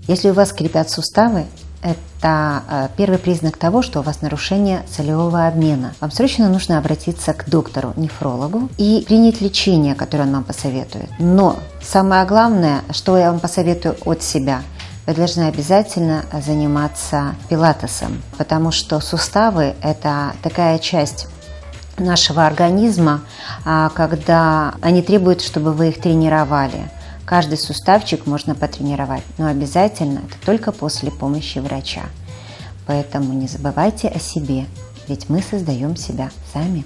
Если у вас скрипят суставы, это первый признак того, что у вас нарушение солевого обмена. Вам срочно нужно обратиться к доктору-нефрологу и принять лечение, которое он вам посоветует. Но самое главное, что я вам посоветую от себя, вы должны обязательно заниматься пилатесом, потому что суставы – это такая часть нашего организма, когда они требуют, чтобы вы их тренировали. Каждый суставчик можно потренировать, но обязательно это только после помощи врача. Поэтому не забывайте о себе, ведь мы создаем себя сами.